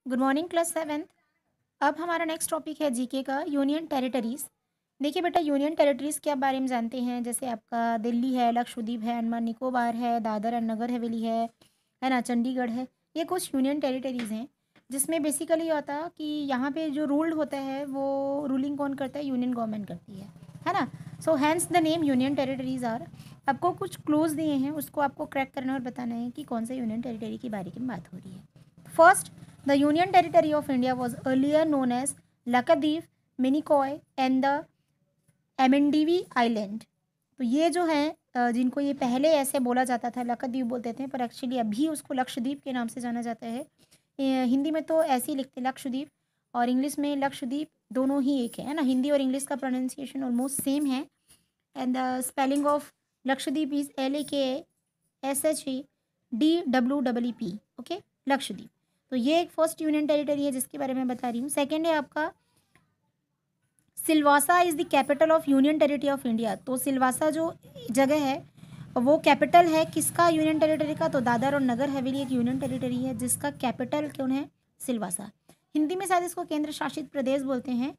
Good morning class seventh. अब हमारा next topic है जीके का यूनियन टेरिटरीज़। देखिए बेटा, यूनियन टेरिटरीज़ के बारे में जानते हैं। जैसे आपका दिल्ली है, लक्षद्वीप है, अंडमान निकोबार है, दादर और नगर हवेली है ना, चंडीगढ़ है। ये कुछ यूनियन टेरिटरीज़ हैं जिसमें बेसिकली ये होता कि यहाँ पे जो रूल्ड होता है वो रूलिंग कौन करता है, यूनियन गवर्नमेंट करती है ना। So hence the name union territories are. आपको कुछ क्लोज दिए हैं, उसको आपको क्रैक करना और बताना है कि कौन सा यूनियन टेरिटरी के बारे में बात हो रही है। First, the Union Territory of India was earlier known as Lakadweep, Minicoy and the Amendivy Island। तो ये जो है जिनको ये पहले ऐसे बोला जाता था, लक्षद्वीप बोलते थे, पर एक्चुअली अभी उसको लक्षद्वीप के नाम से जाना जाता है। हिंदी में तो ऐसे ही लिखते हैं लक्षद्वीप, और इंग्लिश में लक्षद्वीप, दोनों ही एक है ना। हिंदी और इंग्लिश का प्रोनाउंसिएशन ऑलमोस्ट सेम है। And the spelling of Lakshadweep is LAKSHEDWEEP। Okay, Lakshadweep. तो ये एक फर्स्ट यूनियन टेरिटरी है जिसके बारे में बता रही हूँ। सेकेंड है आपका Silvassa is the capital of union territory of India. तो सिलवासा जो जगह है वो कैपिटल है किसका, यूनियन टेरिटरी का। तो दादर और नगर हवेली एक यूनियन टेरिटरी है जिसका कैपिटल कौन है, सिलवासा। हिंदी में शायद इसको केंद्र शासित प्रदेश बोलते हैं,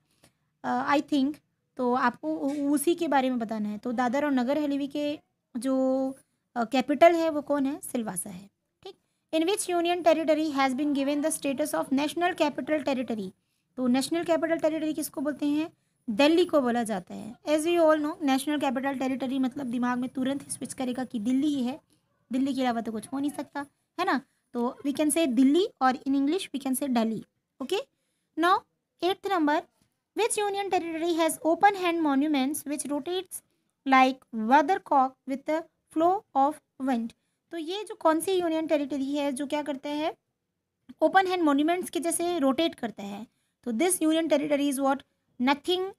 आई थिंक। तो आपको उसी के बारे में बताना है। तो दादर और नगर हवेली के जो कैपिटल है वो कौन है, सिलवासा है। ठीक। In which union territory has been given the status of national capital territory. तो नेशनल कैपिटल टेरिटरी किसको बोलते हैं, दिल्ली को बोला जाता है। As we all know, national capital territory मतलब दिमाग में तुरंत ही स्विच करेगा कि दिल्ली ही है, दिल्ली के अलावा तो कुछ हो नहीं सकता, है ना। तो वी कैन से दिल्ली, और in English we can say Delhi. Okay, now eighth number, which union territory has open hand monuments which rotates like weathercock with the flow of wind। तो ये जो कौन सी यूनियन टेरिटरी है जो क्या करता है, ओपन हैंड मॉन्यूमेंट्स के जैसे रोटेट करता है। तो this union territory is what, nothing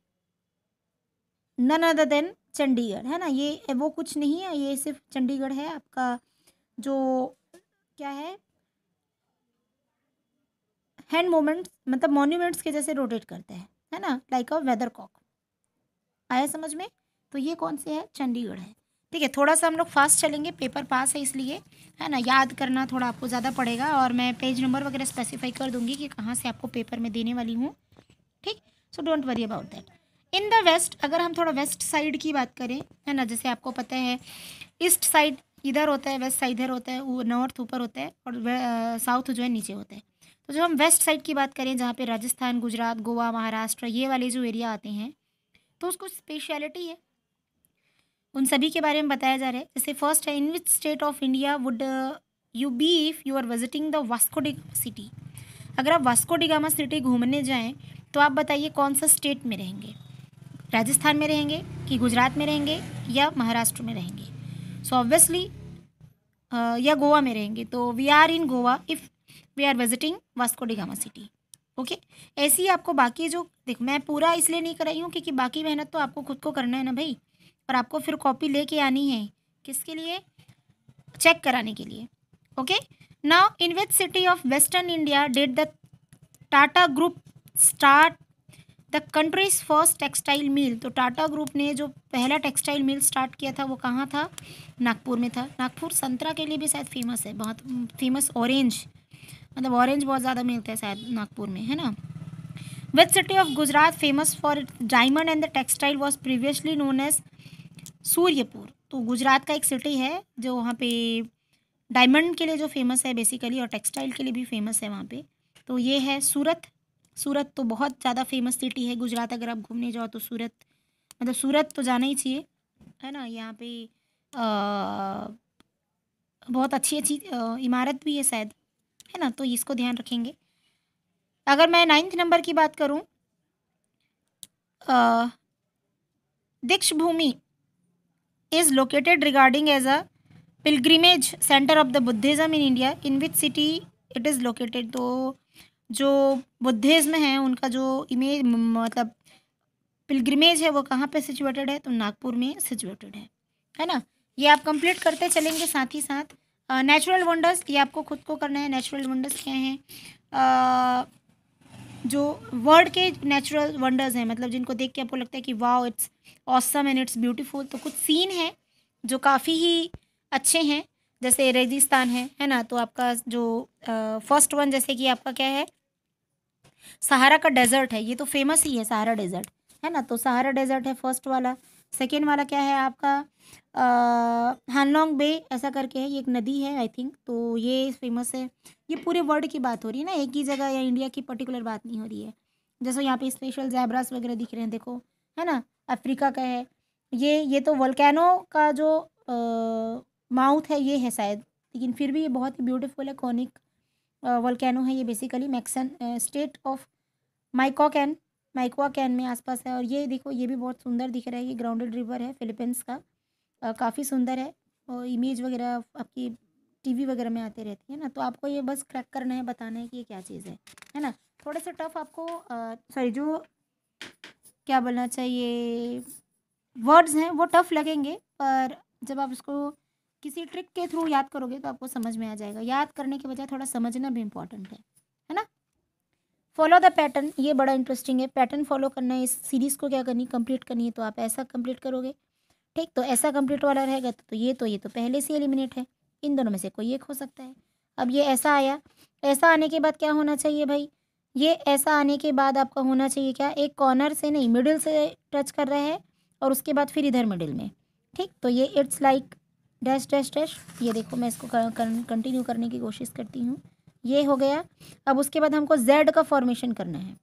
none other than Chandigarh, है ना। ये वो कुछ नहीं है, ये सिर्फ चंडीगढ़ है आपका, जो क्या हैंड मोमेंट्स मतलब मॉन्यूमेंट्स के जैसे रोटेट करता है ना, लाइक अ वेदर कॉक। आया समझ में। तो ये कौन से है, चंडीगढ़ है। ठीक है, थोड़ा सा हम लोग फास्ट चलेंगे, पेपर पास है इसलिए, है ना। याद करना थोड़ा आपको ज़्यादा पड़ेगा, और मैं पेज नंबर वगैरह स्पेसिफाई कर दूंगी कि कहाँ से आपको पेपर में देने वाली हूँ। ठीक, so don't worry about that. In the west, अगर हम थोड़ा वेस्ट साइड की बात करें, है ना, जैसे आपको पता है ईस्ट साइड इधर होता है, वेस्ट साइड इधर होता है, वो नॉर्थ ऊपर होता है, और साउथ जो है नीचे होता है। तो जब हम वेस्ट साइड की बात करें, जहाँ पे राजस्थान, गुजरात, गोवा, महाराष्ट्र, ये वाले जो एरिया आते हैं, तो उसको स्पेशलिटी है, उन सभी के बारे में बताया जा रहा है। जैसे फर्स्ट है, in which state of India would you be if you are visiting the Vasco de city. अगर आप वास्को डी गामा सिटी घूमने जाएं तो आप बताइए कौन सा स्टेट में रहेंगे, राजस्थान में रहेंगे कि गुजरात में रहेंगे या महाराष्ट्र में रहेंगे। सो ऑब्वियसली या गोवा में रहेंगे। तो we are in Goa if we are visiting Vasco da Gama city. Okay, ऐसे ही आपको बाकी जो, देख मैं पूरा इसलिए नहीं कराई हूँ क्योंकि बाकी मेहनत तो आपको खुद को करना है ना भाई, और आपको फिर कॉपी लेके आनी है, किसके लिए, चेक कराने के लिए। Okay, now in which city of western India did the Tata group start the countries first textile mill. तो टाटा ग्रुप ने जो पहला टेक्सटाइल मिल स्टार्ट किया था वो कहाँ था, नागपुर में था। नागपुर संतरा के लिए भी शायद फेमस है, बहुत फेमस, ऑरेंज, मतलब ऑरेंज बहुत ज़्यादा मिलता है शायद नागपुर में, है ना। Which city of Gujarat famous for diamond and the textile was previously known as Suryapur. तो गुजरात का एक सिटी है जो वहाँ पे डायमंड के लिए जो फेमस है बेसिकली, और टेक्सटाइल के लिए भी फेमस है वहाँ पे। तो ये है सूरत। सूरत तो बहुत ज़्यादा फेमस सिटी है गुजरात, अगर आप घूमने जाओ तो सूरत, मतलब सूरत तो जाना ही चाहिए, है ना। यहाँ पे बहुत अच्छी अच्छी इमारत भी है शायद, है ना, तो इसको ध्यान रखेंगे। अगर मैं 9th नंबर की बात करूँ, दीक्ष भूमि is located regarding as a pilgrimage center of the Buddhism in India, in which city it is located। तो जो बुद्धिज़्म है उनका जो इमेज मतलब पिलग्रिमेज है वो कहाँ पे सिचुएटेड है, तो नागपुर में सिचुएटेड है ना। ये आप कंप्लीट करते चलेंगे। साथ ही साथ नेचुरल वंडर्स, ये आपको खुद को करना है। नेचुरल वंडर्स क्या हैं, जो वर्ल्ड के नेचुरल वंडर्स हैं, मतलब जिनको देख के आपको लगता है कि wow it's awesome and it's beautiful. तो कुछ सीन है जो काफ़ी ही अच्छे हैं, जैसे रेगिस्तान है ना। तो आपका जो फर्स्ट वन जैसे कि आपका क्या है, सहारा का डेजर्ट है, ये तो फेमस ही है सहारा डेजर्ट, है ना। तो सहारा डेजर्ट है फर्स्ट वाला। सेकेंड वाला क्या है आपका, हानलोंग बे ऐसा करके है, ये एक नदी है आई थिंक, तो ये फेमस है। ये पूरे वर्ल्ड की बात हो रही है ना, एक ही जगह या इंडिया की पर्टिकुलर बात नहीं हो रही है। जैसे यहाँ पे स्पेशल जैब्रास वगैरह दिख रहे हैं, देखो, है ना, अफ्रीका का है। ये तो वोल्केनो का जो माउथ है ये है शायद, लेकिन फिर भी ये बहुत ही ब्यूटीफुल है, कॉनिक वोल्केनो है ये, बेसिकली मैक्सन स्टेट ऑफ माइकोकैन, माइकोकैन में आसपास है। और ये देखो, ये भी बहुत सुंदर दिख रहा है, ये ग्राउंडेड रिवर है फिलीपींस का, काफ़ी सुंदर है। और इमेज वगैरह आपकी टीवी वगैरह में आते रहती है ना, तो आपको ये बस क्रैक करना है, बताना है कि ये क्या चीज़ है ना। थोड़े से टफ आपको सॉरी जो क्या बोलना चाहिए, वर्ड्स हैं वो टफ लगेंगे, पर जब आप उसको किसी ट्रिक के थ्रू याद करोगे तो आपको समझ में आ जाएगा। याद करने के बजाय थोड़ा समझना भी इम्पॉर्टेंट है ना। फॉलो द पैटर्न, ये बड़ा इंटरेस्टिंग है, पैटर्न फॉलो करना है। इस सीरीज़ को क्या करनी, कंप्लीट करनी है, तो आप ऐसा कंप्लीट करोगे, ठीक। तो ऐसा कंप्लीट वाला रहेगा तो ये तो पहले से एलिमिनेट है, इन दोनों में से कोई एक हो सकता है। अब ये ऐसा आया, ऐसा आने के बाद क्या होना चाहिए भाई, ये ऐसा आने के बाद आपका होना चाहिए क्या, एक कॉर्नर से नहीं मिडिल से टच कर रहा है, और उसके बाद फिर इधर मिडिल में, ठीक। तो ये it's like dash dash dash, ये देखो मैं इसको कंटिन्यू करने की कोशिश करती हूँ, ये हो गया। अब उसके बाद हमको जेड का फॉर्मेशन करना है,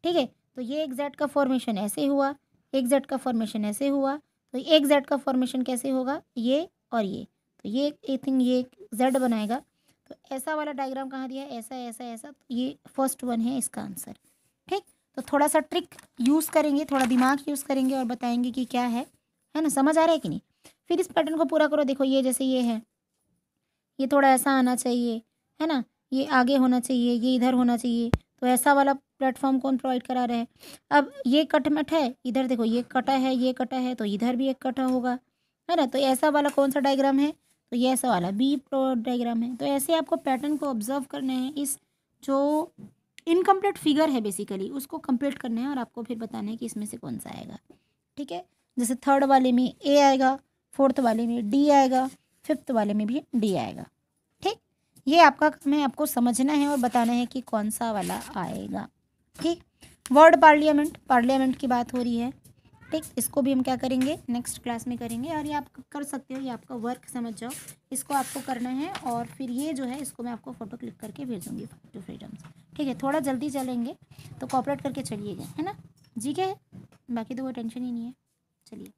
ठीक है। तो ये एक जेड का फॉर्मेशन ऐसे हुआ, एक जेड का फॉर्मेशन ऐसे हुआ, तो एक जेड का फॉर्मेशन कैसे होगा, ये और ये, तो ये आई थिंक ये जेड बनाएगा। तो ऐसा वाला डायग्राम कहाँ दिया है, ऐसा ऐसा ऐसा, तो ये फर्स्ट वन है इसका आंसर, ठीक। तो थोड़ा सा ट्रिक यूज़ करेंगे, थोड़ा दिमाग यूज़ करेंगे और बताएंगे कि क्या है ना, समझ आ रहा है कि नहीं। फिर इस पैटर्न को पूरा करो, देखो ये जैसे ये है, ये थोड़ा ऐसा आना चाहिए, है ना, ये आगे होना चाहिए, ये इधर होना चाहिए। तो ऐसा वाला प्लेटफॉर्म कौन प्रोवाइड करा रहे हैं। अब ये कटमट है, इधर देखो ये कटा है, ये कटा है, तो इधर भी एक कटा होगा, है ना। तो ऐसा वाला कौन सा डायग्राम है, तो ये ऐसा वाला बी प्रो डायग्राम है। तो ऐसे आपको पैटर्न को ऑब्जर्व करना है, इस जो इनकम्प्लीट फिगर है बेसिकली उसको कंप्लीट करना है, और आपको फिर बताना है कि इसमें से कौन सा आएगा, ठीक है। जैसे थर्ड वाले में ए आएगा, फोर्थ वाले में डी आएगा, फिफ्थ वाले में भी डी आएगा, ठीक। ये आपका काम है, आपको समझना है और बताना है कि कौन सा वाला आएगा, ठीक। वर्ड पार्लियामेंट, पार्लियामेंट की बात हो रही है, ठीक। इसको भी हम क्या करेंगे, नेक्स्ट क्लास में करेंगे। और ये आप कर सकते हो, ये आपका वर्क समझ जाओ, इसको आपको करना है। और फिर ये जो है इसको मैं आपको फ़ोटो क्लिक करके भेजूँगी टू फ्रीडम्स, ठीक है। थोड़ा जल्दी चलेंगे तो कॉपरेट करके चलिएगा, है ना, जी के है, बाकी तो कोई टेंशन ही नहीं है, चलिए।